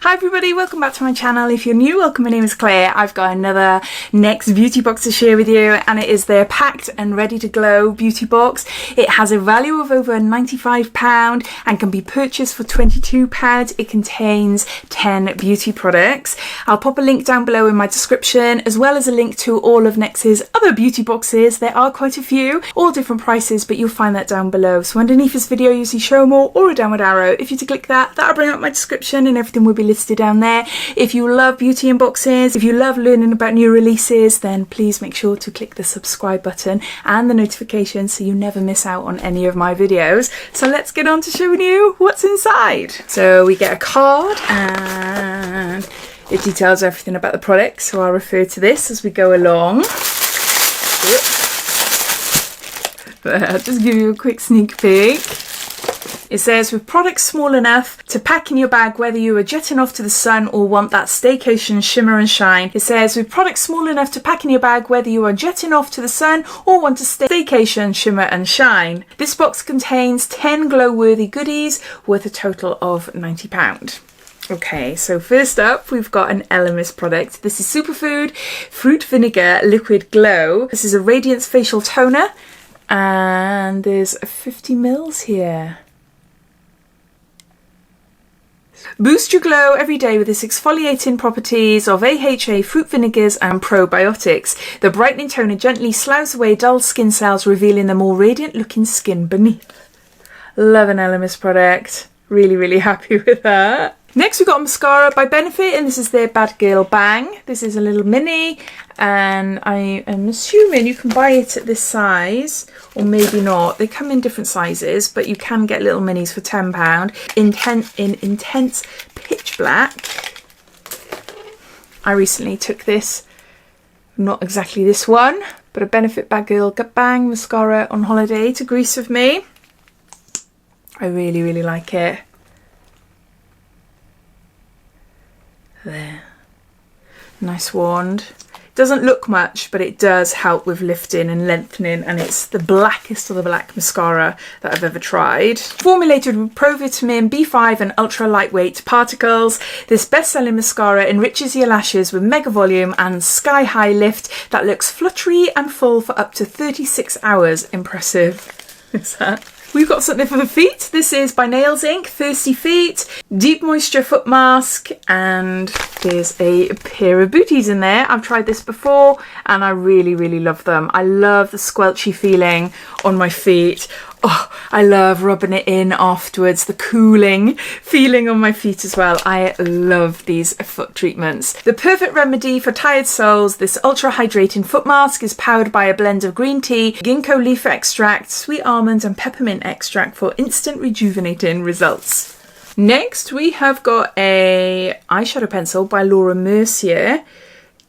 Hi everybody, welcome back to my channel. If you're new, welcome, my name is Claire. I've got another NYX beauty box to share with you, and it is their packed and ready to glow beauty box. It has a value of over £95 and can be purchased for £22. It contains 10 beauty products. I'll pop a link down below in my description, as well as a link to all of NYX's other beauty boxes. There are quite a few, all different prices, but you'll find that down below. So underneath this video you see show more or a downward arrow. If you to click that, that'll bring up my description and everything will be listed down there. If you love beauty unboxings, if you love learning about new releases, then please make sure to click the subscribe button and the notification so you never miss out on any of my videos. So let's get on to showing you what's inside. So we get a card and it details everything about the product, so I'll refer to this as we go along. But I'll just give you a quick sneak peek. It says, with products small enough to pack in your bag whether you are jetting off to the sun or want that staycation shimmer and shine. It says, with products small enough to pack in your bag whether you are jetting off to the sun or want a staycation shimmer and shine. This box contains 10 glow-worthy goodies worth a total of £90. Okay, so first up we've got an Elemis product. This is Superfood Fruit Vinegar Liquid Glow. This is a Radiance Facial Toner and there's 50 mils here. Boost your glow every day with its exfoliating properties of AHA fruit vinegars and probiotics. The brightening toner gently sloughs away dull skin cells, revealing the more radiant looking skin beneath. Love an Elemis product. Really happy with that. Next we've got a mascara by Benefit, and this is their BADgal BANG. This is a little mini, and I am assuming you can buy it at this size, or maybe not. They come in different sizes, but you can get little minis for £10. In intense pitch black. I recently took this, not exactly this one, but a Benefit BADgal BANG mascara on holiday to Greece with me. I really like it. There, nice wand. Doesn't look much, but it does help with lifting and lengthening, and it's the blackest of the black mascara that I've ever tried. Formulated with provitamin B5 and ultra lightweight particles, this best-selling mascara enriches your lashes with mega volume and sky-high lift that looks fluttery and full for up to 36 hours. Impressive. Is that? We've got something for the feet. This is by Nails Inc. Thirsty Feet Deep Moisture Foot Mask, and there's a pair of booties in there. I've tried this before and I really love them. I love the squelchy feeling on my feet. Oh, I love rubbing it in afterwards, the cooling feeling on my feet as well. I love these foot treatments. The perfect remedy for tired soles, this ultra hydrating foot mask is powered by a blend of green tea, ginkgo leaf extract, sweet almonds and peppermint extract for instant rejuvenating results. Next we have got a eyeshadow pencil by Laura Mercier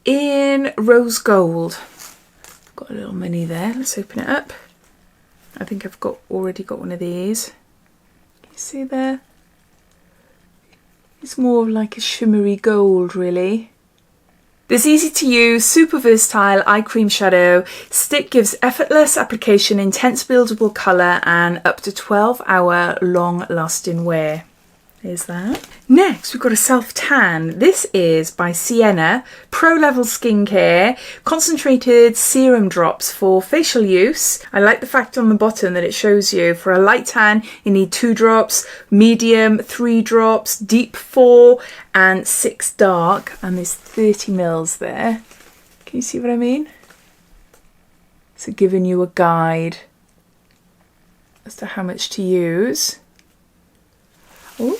in rose gold. Got a little mini there. Let's open it up. I think I've already got one of these. Can you see there? It's more of like a shimmery gold, really. This easy to use, super versatile eye cream shadow stick gives effortless application, intense buildable colour and up to 12-hour long lasting wear. There's that. Next, we've got a self-tan. This is by Sienna, Pro Level Skincare, concentrated serum drops for facial use. I like the fact on the bottom that it shows you for a light tan, you need 2 drops, medium 3 drops, deep 4, and 6 dark. And there's 30 mils there. Can you see what I mean? So giving you a guide as to how much to use. Oh,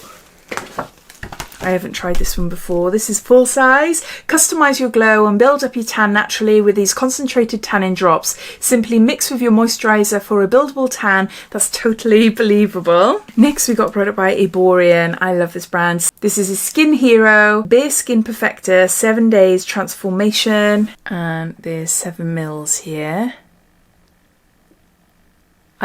I haven't tried this one before. This is full size. Customize your glow and build up your tan naturally with these concentrated tanning drops. Simply mix with your moisturizer for a buildable tan that's totally believable. Next we got a product by Eborian. I love this brand. This is a Skin Hero Bare Skin Perfector 7 days transformation, and there's 7 mils here.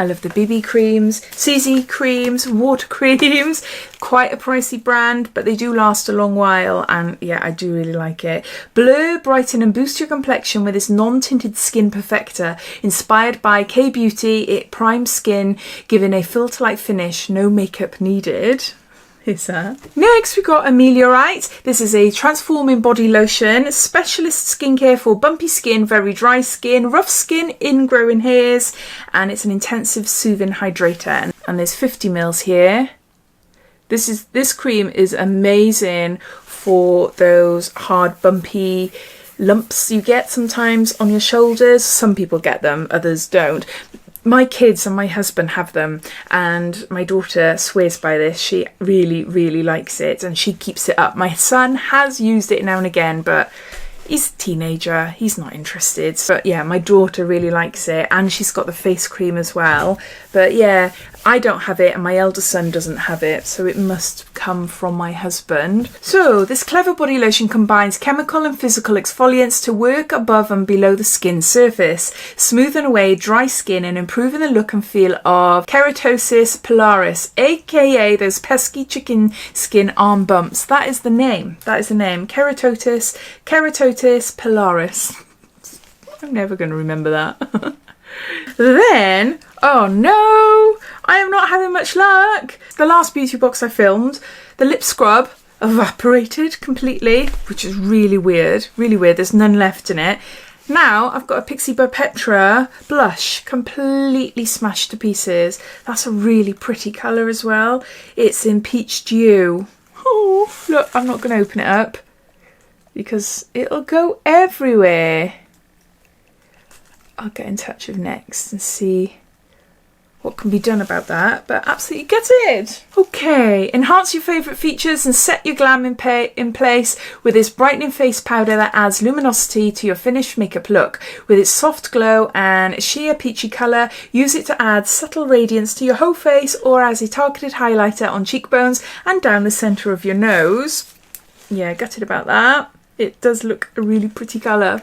I love the BB creams, CZ creams, water creams. Quite a pricey brand, but they do last a long while, and yeah, I do really like it. Blur, brighten and boost your complexion with this non-tinted skin perfector. Inspired by K-Beauty, it primes skin, giving a filter-like finish, no makeup needed. is that? Next we got Ameliorite. This is a transforming body lotion, specialist skincare for bumpy skin, very dry skin, rough skin, ingrowing hairs, and it's an intensive soothing hydrator. And there's 50 mils here. This cream is amazing for those hard bumpy lumps you get sometimes on your shoulders. Some people get them, others don't. My kids and my husband have them, and my daughter swears by this. She really, really likes it, and she keeps it up. My son has used it now and again, but he's a teenager. He's not interested. But yeah, my daughter really likes it, and she's got the face cream as well. But yeah, I don't have it, and my elder son doesn't have it, so it must come from my husband. So this clever body lotion combines chemical and physical exfoliants to work above and below the skin surface, smoothing away dry skin and improving the look and feel of keratosis pilaris, aka those pesky chicken skin arm bumps. That is the name. That is the name. Keratosis pilaris. I'm never going to remember that. Then, oh no, I am not having much luck. The last beauty box I filmed, the lip scrub evaporated completely, which is really weird, really weird. There's none left in it. Now I've got a Pixie by Petra blush, completely smashed to pieces. That's a really pretty colour as well. It's in Peach Dew. Oh, look, I'm not going to open it up because it'll go everywhere. I'll get in touch with Next and see what can be done about that, but absolutely gutted. Okay, enhance your favourite features and set your glam in place with this brightening face powder that adds luminosity to your finished makeup look. With its soft glow and sheer peachy colour, use it to add subtle radiance to your whole face or as a targeted highlighter on cheekbones and down the centre of your nose. Yeah, gutted about that. It does look a really pretty colour.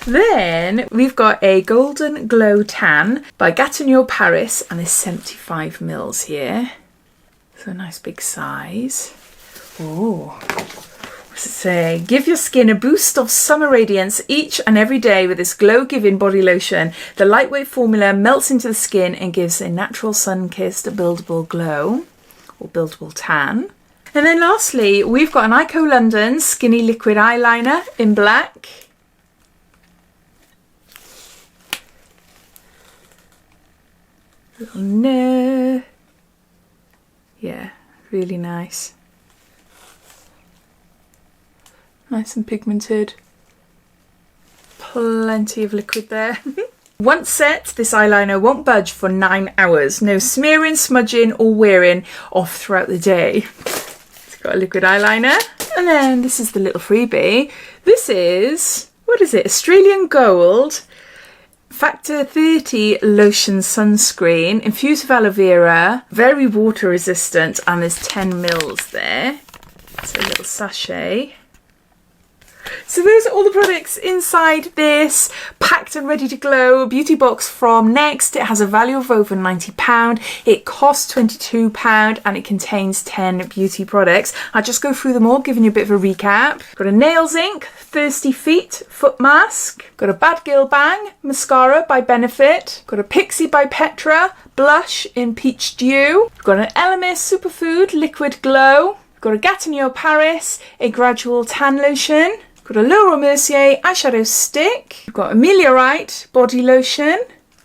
Then we've got a Golden Glow Tan by Gatineau Paris, and there's 75 mils here. So a nice big size. Oh, what's it say? Give your skin a boost of summer radiance each and every day with this glow-giving body lotion. The lightweight formula melts into the skin and gives a natural sun-kissed buildable glow, or buildable tan. And then lastly, we've got an Ico London Skinny Liquid Eyeliner in black. No. Yeah, really nice. Nice and pigmented. Plenty of liquid there. Once set, this eyeliner won't budge for 9 hours. No smearing, smudging or wearing off throughout the day. It's got a liquid eyeliner. And then this is the little freebie. This is, what is it? Australian Gold Factor 30 Lotion Sunscreen, infused with aloe vera, very water resistant, and there's 10 mils there. So a little sachet. So those are all the products inside this packed and ready to glow beauty box from Next. It has a value of over £90. It costs £22 and it contains 10 beauty products. I'll just go through them all, giving you a bit of a recap. Got a Nails Inc Thirsty Feet foot mask. Got a BADgal BANG mascara by Benefit. Got a Pixie by Petra blush in Peach Dew. Got an Elemis Superfood liquid glow. Got a Gatineau Paris a gradual tan lotion. Got a Laura Mercier eyeshadow stick. We've got Ameliorite body lotion.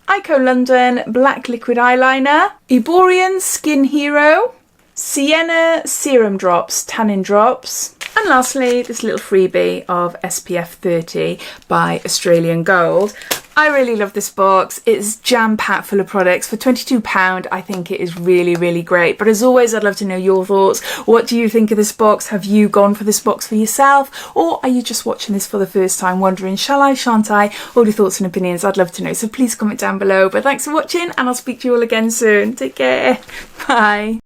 Ico London black liquid eyeliner. Eborian Skin Hero. Sienna serum drops, tanning drops. And lastly, this little freebie of SPF 30 by Australian Gold. I really love this box. It's jam-packed full of products. For £22, I think it is really, really great. But as always, I'd love to know your thoughts. What do you think of this box? Have you gone for this box for yourself? Or are you just watching this for the first time, wondering, shall I, shan't I? All your thoughts and opinions, I'd love to know. So please comment down below. But thanks for watching, and I'll speak to you all again soon. Take care. Bye.